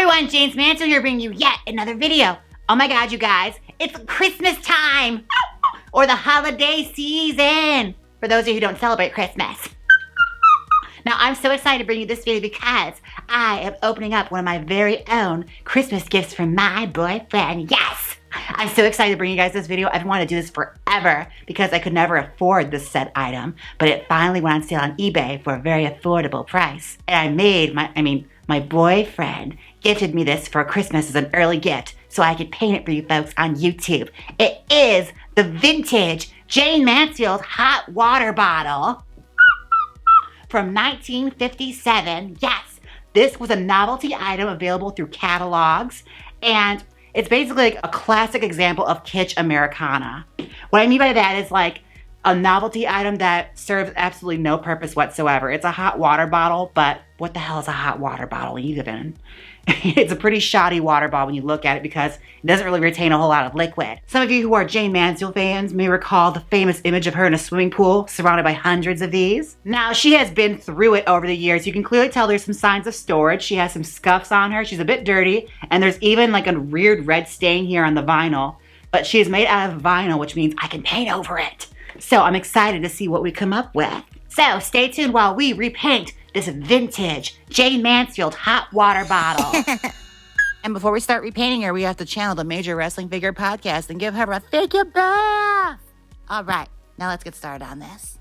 everyone, Jaymes Mansfield here bringing you yet another video. Oh my god, you guys, it's Christmas time! Or the holiday season! For those of you who don't celebrate Christmas. Now, I'm so excited to bring you this video because I am opening up one of my very own Christmas gifts from my boyfriend. Yes! I'm so excited to bring you guys this video. I've wanted to do this forever because I could never afford this said item, but it finally went on sale on eBay for a very affordable price. And I made my boyfriend gifted me this for Christmas as an early gift so I could paint it for you folks on YouTube. It is the vintage Jayne Mansfield hot water bottle from 1957. Yes, this was a novelty item available through catalogs, and it's basically like a classic example of kitsch Americana. What I mean by that is like a novelty item that serves absolutely no purpose whatsoever. It's a hot water bottle, but what the hell is a hot water bottle even? It's a pretty shoddy water bottle when you look at it because it doesn't really retain a whole lot of liquid. Some of you who are Jayne Mansfield fans may recall the famous image of her in a swimming pool surrounded by hundreds of these. Now, she has been through it over the years. You can clearly tell there's some signs of storage. She has some scuffs on her. She's a bit dirty, and there's even like a weird red stain here on the vinyl. But she is made out of vinyl, which means I can paint over it. So I'm excited to see what we come up with. So stay tuned while we repaint this vintage Jayne Mansfield hot water bottle. And before we start repainting her, we have to channel the Major Wrestling Figure Podcast and give her a figure bath. All right, now let's get started on this.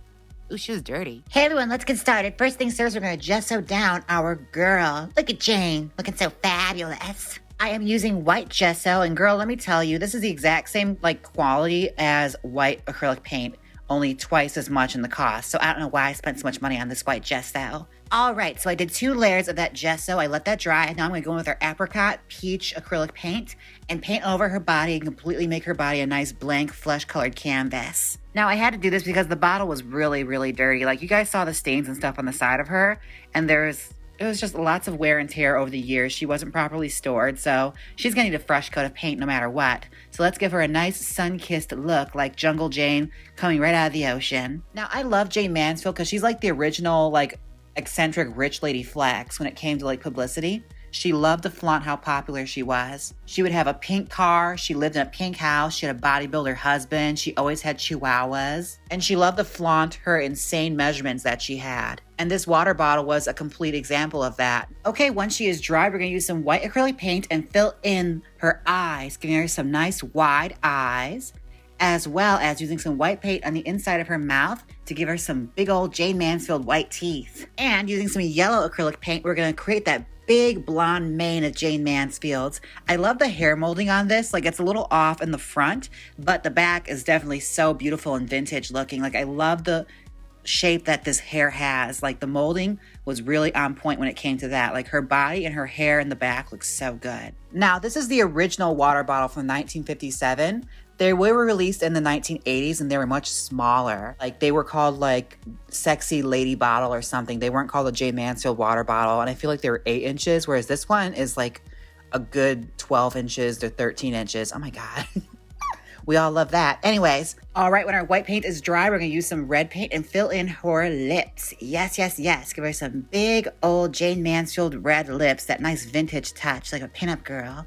Ooh, she was dirty. Hey everyone, let's get started. First things first, we're gonna gesso down our girl. Look at Jayne, looking so fabulous. I am using white gesso, and girl, let me tell you, this is the exact same quality as white acrylic paint, only twice as much in the cost. So I don't know why I spent so much money on this white gesso. All right, so I did 2 layers of that gesso. I let that dry. Now I'm gonna go in with our apricot peach acrylic paint and paint over her body and completely make her body a nice blank flesh colored canvas. Now I had to do this because the bottle was really, really dirty. Like you guys saw the stains and stuff on the side of her, and it was just lots of wear and tear over the years. She wasn't properly stored, so she's gonna need a fresh coat of paint no matter what. So let's give her a nice sun-kissed look like Jungle Jane coming right out of the ocean. Now I love Jayne Mansfield because she's like the original eccentric rich lady flex when it came to publicity. She loved to flaunt how popular she was. She would have a pink car. She lived in a pink house. She had a bodybuilder husband. She always had chihuahuas. And she loved to flaunt her insane measurements that she had. And this water bottle was a complete example of that. Okay, once she is dry, we're gonna use some white acrylic paint and fill in her eyes, giving her some nice wide eyes, as well as using some white paint on the inside of her mouth to give her some big old Jayne Mansfield white teeth. And using some yellow acrylic paint, we're gonna create that big blonde mane of Jayne Mansfield's. I love the hair molding on this. It's a little off in the front, but the back is definitely so beautiful and vintage looking. I love the shape that this hair has. The molding was really on point when it came to that. Her body and her hair in the back looks so good. Now, this is the original water bottle from 1957. They were released in the 1980s and they were much smaller. They were called Sexy Lady Bottle or something. They weren't called the Jayne Mansfield water bottle. And I feel like they were 8 inches, whereas this one is a good 12 inches to 13 inches. Oh my God. We all love that. Anyways, all right, when our white paint is dry, we're gonna use some red paint and fill in her lips. Yes, yes, yes. Give her some big old Jayne Mansfield red lips, that nice vintage touch, like a pinup girl.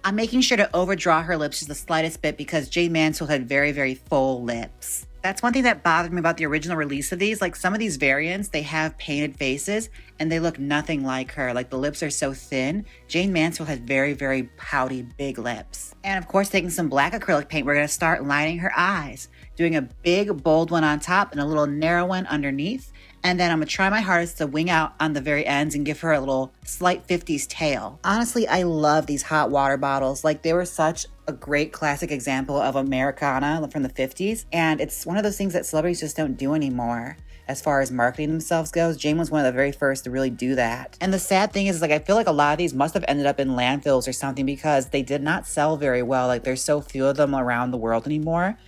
I'm making sure to overdraw her lips just the slightest bit because Jayne Mansfield had very, very full lips. That's one thing that bothered me about the original release of these. Some of these variants, they have painted faces and they look nothing like her. The lips are so thin. Jayne Mansfield has very, very pouty, big lips. And of course, taking some black acrylic paint, we're gonna start lining her eyes, doing a big, bold one on top and a little narrow one underneath. And then I'm gonna try my hardest to wing out on the very ends and give her a little slight 50s tail. Honestly, I love these hot water bottles. They were such a great classic example of Americana from the 50s. And it's one of those things that celebrities just don't do anymore. As far as marketing themselves goes, Jayne was one of the very first to really do that. And the sad thing is I feel like a lot of these must have ended up in landfills or something because they did not sell very well. There's so few of them around the world anymore.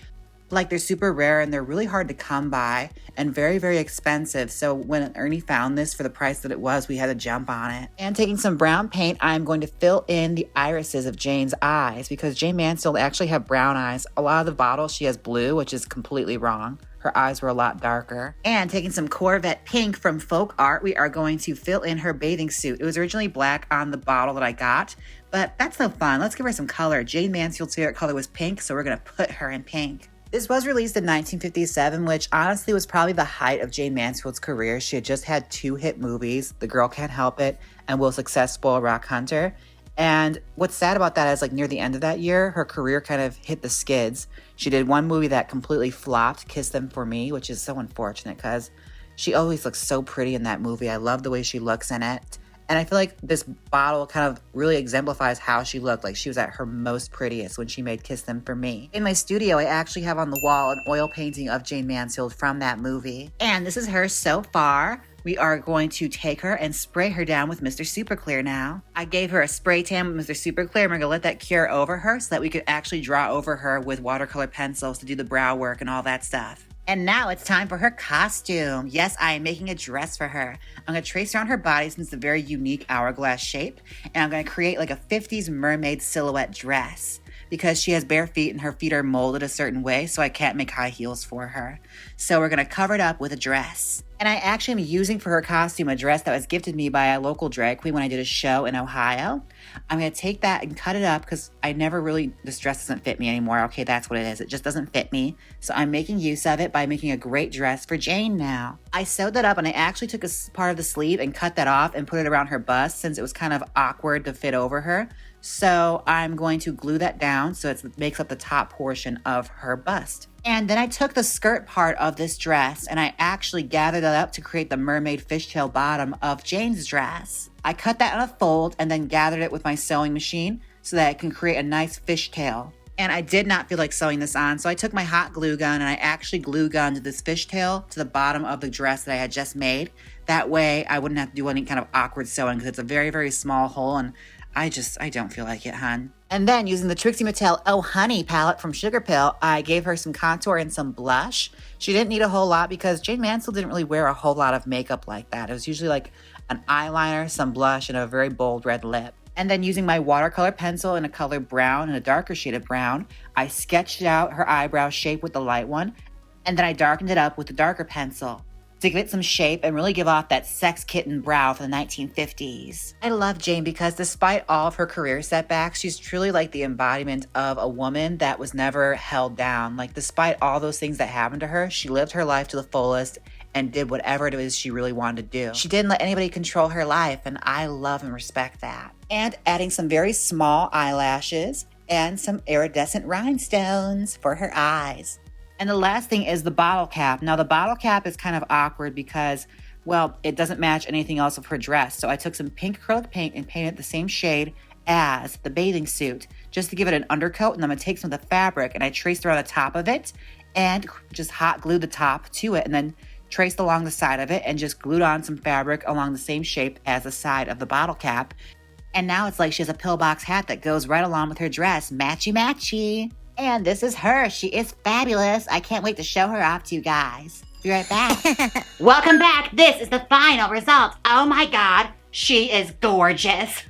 They're super rare and they're really hard to come by and very, very expensive. So when Ernie found this for the price that it was, we had to jump on it. And taking some brown paint, I'm going to fill in the irises of Jayne's eyes because Jayne Mansfield actually have brown eyes. A lot of the bottles, she has blue, which is completely wrong. her eyes were a lot darker. And taking some Corvette pink from Folk Art, we are going to fill in her bathing suit. It was originally black on the bottle that I got, but that's no fun. Let's give her some color. Jayne Mansfield's favorite color was pink, so we're gonna put her in pink. This was released in 1957, which honestly was probably the height of Jayne Mansfield's career. She had just had 2 hit movies, The Girl Can't Help It and Will Success Spoil Rock Hunter. And what's sad about that is, like, near the end of that year, her career kind of hit the skids. She did one movie that completely flopped, Kiss Them For Me, which is so unfortunate because she always looks so pretty in that movie. I love the way she looks in it. And I feel like this bottle kind of really exemplifies how she looked. Like, she was at her most prettiest when she made Kiss Them For Me. In my studio, I actually have on the wall an oil painting of Jayne Mansfield from that movie. And this is her so far. We are going to take her and spray her down with Mr. Super Clear now. I gave her a spray tan with Mr. Super Clear, and we're gonna let that cure over her so that we could actually draw over her with watercolor pencils to do the brow work and all that stuff. And now it's time for her costume. Yes, I am making a dress for her. I'm gonna trace around her body since it's a very unique hourglass shape, and I'm gonna create like a 50s mermaid silhouette dress because she has bare feet and her feet are molded a certain way, so I can't make high heels for her. So we're gonna cover it up with a dress. And I actually am using for her costume a dress that was gifted me by a local drag queen when I did a show in Ohio. I'm going to take that and cut it up because this dress doesn't fit me anymore. Okay, that's what it is. It just doesn't fit me. So I'm making use of it by making a great dress for Jayne now. I sewed that up and I actually took a part of the sleeve and cut that off and put it around her bust since it was kind of awkward to fit over her. So I'm going to glue that down so it makes up the top portion of her bust. And then I took the skirt part of this dress and I actually gathered it up to create the mermaid fishtail bottom of Jayne's dress. I cut that in a fold and then gathered it with my sewing machine so that it can create a nice fishtail. And I did not feel like sewing this on, so I took my hot glue gun and I actually glue gunned this fishtail to the bottom of the dress that I had just made. That way I wouldn't have to do any kind of awkward sewing because it's a very, very small hole and I don't feel like it, hun. And then using the Trixie Mattel Oh Honey palette from Sugar Pill, I gave her some contour and some blush. She didn't need a whole lot because Jayne Mansfield didn't really wear a whole lot of makeup like that. It was usually like an eyeliner, some blush, and a very bold red lip. And then using my watercolor pencil in a color brown and a darker shade of brown, I sketched out her eyebrow shape with the light one, and then I darkened it up with the darker pencil to give it some shape and really give off that sex kitten brow for the 1950s. I love Jayne because despite all of her career setbacks, she's truly like the embodiment of a woman that was never held down. Like, despite all those things that happened to her, she lived her life to the fullest and did whatever it is she really wanted to do. She didn't let anybody control her life, and I love and respect that. And adding some very small eyelashes and some iridescent rhinestones for her eyes. And the last thing is the bottle cap. Now, the bottle cap is kind of awkward because, well, it doesn't match anything else of her dress. So I took some pink acrylic paint and painted the same shade as the bathing suit just to give it an undercoat. And I'm going to take some of the fabric and I traced around the top of it and just hot glued the top to it and then traced along the side of it and just glued on some fabric along the same shape as the side of the bottle cap. And now it's like she has a pillbox hat that goes right along with her dress. Matchy matchy. And this is her. She is fabulous. I can't wait to show her off to you guys. Be right back. Welcome back. This is the final result. Oh my God, she is gorgeous.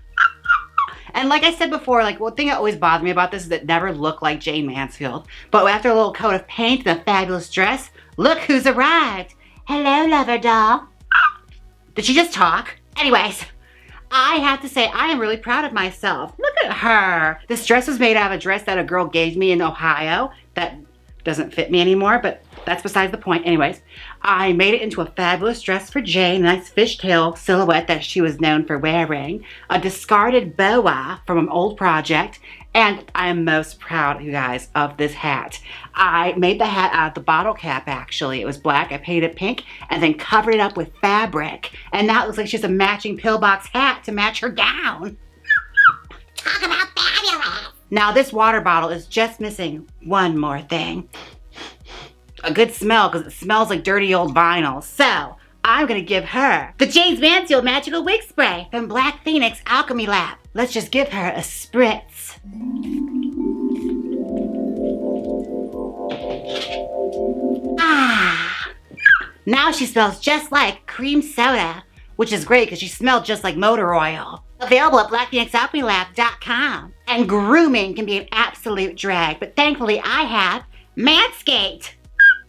And like I said before, like, one thing that always bothered me about this is that it never looked like Jayne Mansfield. But after a little coat of paint and a fabulous dress, look who's arrived. Hello, lover doll. Did she just talk? Anyways, I have to say, I am really proud of myself. Look at her. This dress was made out of a dress that a girl gave me in Ohio that doesn't fit me anymore, but that's besides the point. Anyways, I made it into a fabulous dress for Jayne, a nice fishtail silhouette that she was known for wearing, a discarded boa from an old project, and I am most proud, you guys, of this hat. I made the hat out of the bottle cap, actually. It was black. I painted it pink and then covered it up with fabric. And now it looks like she has a matching pillbox hat to match her gown. Talk about fabulous. Now this water bottle is just missing one more thing. A good smell, because it smells like dirty old vinyl. So I'm going to give her the Jaymes Mansfield Magical Wig Spray from Black Phoenix Alchemy Lab. Let's just give her a spritz. Ah! Now she smells just like cream soda, which is great because she smelled just like motor oil. Available at blackphoenixalchemylab.com. And grooming can be an absolute drag, but thankfully I have Manscaped.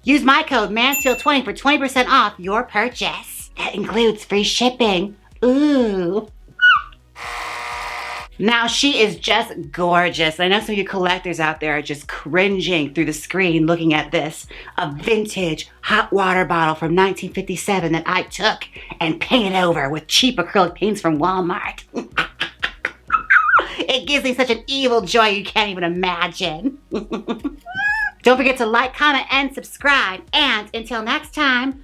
Use my code Mansfield20 for 20% off your purchase. That includes free shipping. Ooh. Now she is just gorgeous. I know some of you collectors out there are just cringing through the screen looking at this. A vintage hot water bottle from 1957 that I took and painted over with cheap acrylic paints from Walmart. It gives me such an evil joy you can't even imagine. Don't forget to like, comment, and subscribe. And until next time,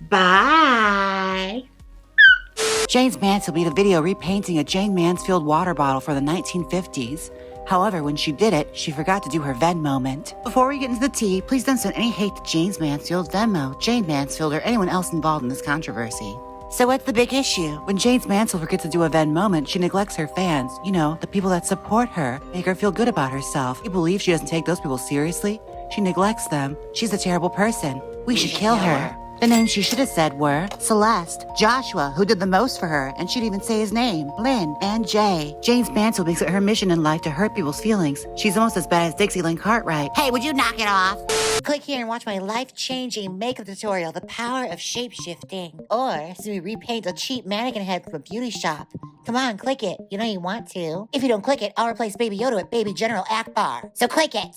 bye. Jaymes Mansfield made a video repainting a Jayne Mansfield water bottle for the 1950s. However, when she did it, she forgot to do her Venmo moment. Before we get into the tea, please don't send any hate to Jaymes Mansfield, Venmo, Jayne Mansfield, or anyone else involved in this controversy. So what's the big issue? When Jaymes Mansfield forgets to do a Venmo moment, she neglects her fans. You know, the people that support her, make her feel good about herself. You believe she doesn't take those people seriously? She neglects them. She's a terrible person. We should kill her. The names she should have said were Celeste, Joshua, who did the most for her, and she'd even say his name, Lynn, and Jay. Jaymes Mansfield makes it her mission in life to hurt people's feelings. She's almost as bad as Dixie-Lynn Cartwright. Hey, would you knock it off? Click here and watch my life-changing makeup tutorial, The Power of Shape-Shifting. Or see me repaint a cheap mannequin head from a beauty shop. Come on, click it. You know you want to. If you don't click it, I'll replace Baby Yoda with Baby General Akbar. So click it.